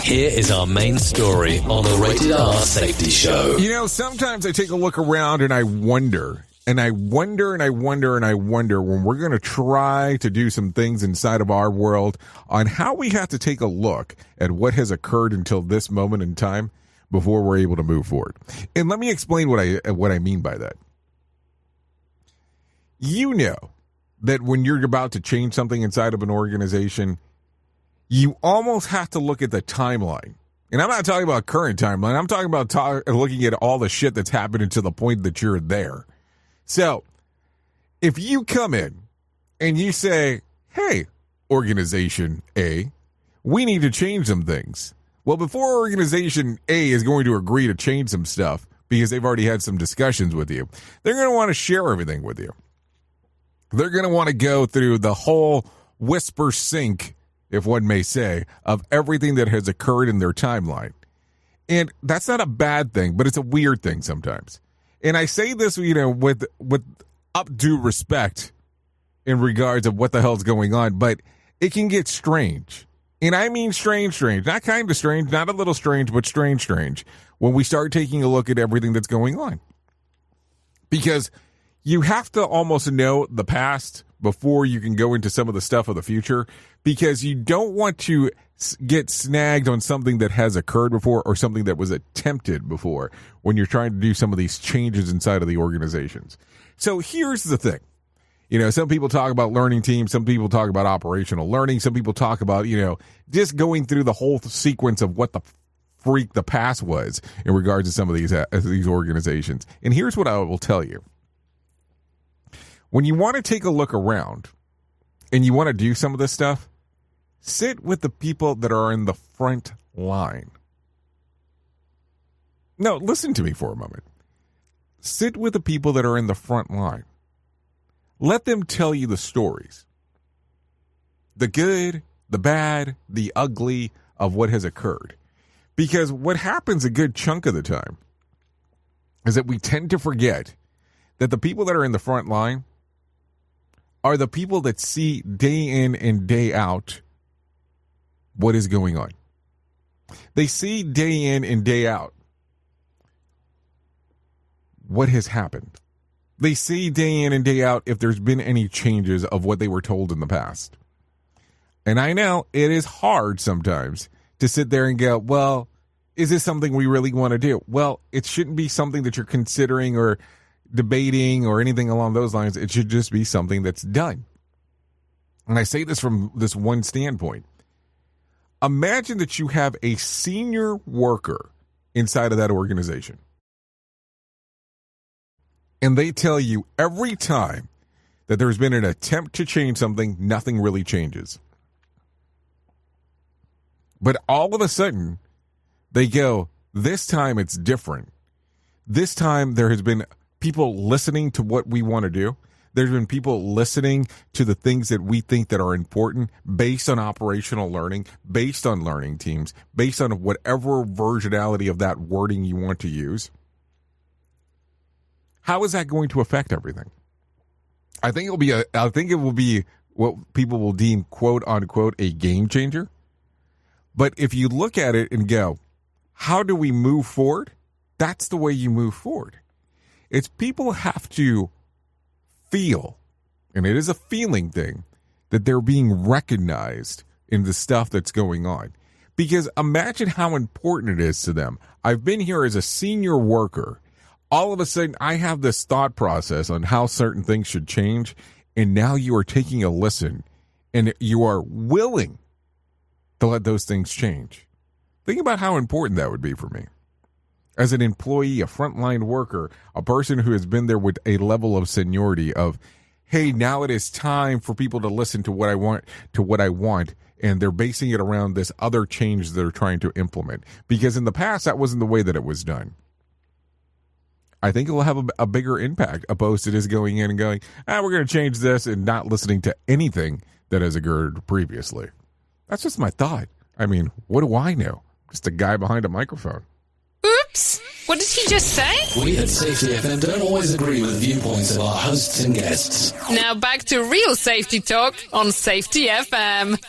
Here is our main story on the Rated R Safety Show. You know, sometimes I take a look around and I wonder when we're going to try to do some things inside of our world on how we have to take a look at what has occurred until this moment in time before we're able to move forward. And let me explain what I mean by that. You know that when you're about to change something inside of an organization, you almost have to look at the timeline. And I'm not talking about current timeline. I'm talking about looking at all the shit that's happening to the point that you're there. So if you come in and you say, hey, organization A, we need to change some things. Well, before organization A is going to agree to change some stuff because they've already had some discussions with you, they're going to want to share everything with you. They're going to want to go through the whole whisper sync, if one may say, of everything that has occurred in their timeline. And that's not a bad thing, but it's a weird thing sometimes. And I say this, you know, with up due respect in regards of what the hell's going on, but it can get strange. And I mean strange, not kind of strange, not a little strange, but strange, when we start taking a look at everything that's going on. Because you have to almost know the past before you can go into some of the stuff of the future, because you don't want to get snagged on something that has occurred before or something that was attempted before when you're trying to do some of these changes inside of the organizations. So here's the thing. You know, some people talk about learning teams. Some people talk about operational learning. Some people talk about, you know, just going through the whole sequence of what the freak the past was in regards to some of these organizations. And here's what I will tell you. When you want to take a look around and you want to do some of this stuff, sit with the people that are in the front line. No, listen to me for a moment. Sit with the people that are in the front line. Let them tell you the stories. The good, the bad, the ugly of what has occurred. Because what happens a good chunk of the time is that we tend to forget that the people that are in the front line are the people that see day in and day out what is going on. They see day in and day out what has happened. They see day in and day out if there's been any changes of what they were told in the past. And I know it is hard sometimes to sit there and go, well, is this something we really want to do? Well, it shouldn't be something that you're considering or debating or anything along those lines. It should just be something that's done. And I say this from this one standpoint. Imagine that you have a senior worker inside of that organization. And they tell you every time that there's been an attempt to change something, nothing really changes. But all of a sudden, they go, this time it's different. This time there has been people listening to what we want to do. There's been people listening to the things that we think that are important based on operational learning, based on learning teams, based on whatever versionality of that wording you want to use. How is that going to affect everything? I think it will be what people will deem quote unquote a game changer. But if you look at it and go, how do we move forward? That's the way you move forward. It's people have to feel, and it is a feeling thing, that they're being recognized in the stuff that's going on. Because imagine how important it is to them. I've been here as a senior worker. All of a sudden, I have this thought process on how certain things should change, and now you are taking a listen, and you are willing to let those things change. Think about how important that would be for me. As an employee, a frontline worker, a person who has been there with a level of seniority of, hey, now it is time for people to listen to what I want, and they're basing it around this other change they're trying to implement. Because in the past, that wasn't the way that it was done. I think it will have a bigger impact opposed to just going in and going, we're going to change this and not listening to anything that has occurred previously. That's just my thought. I mean, what do I know? Just a guy behind a microphone. Oops! What did he just say? We at Safety FM don't always agree with the viewpoints of our hosts and guests. Now back to real safety talk on Safety FM.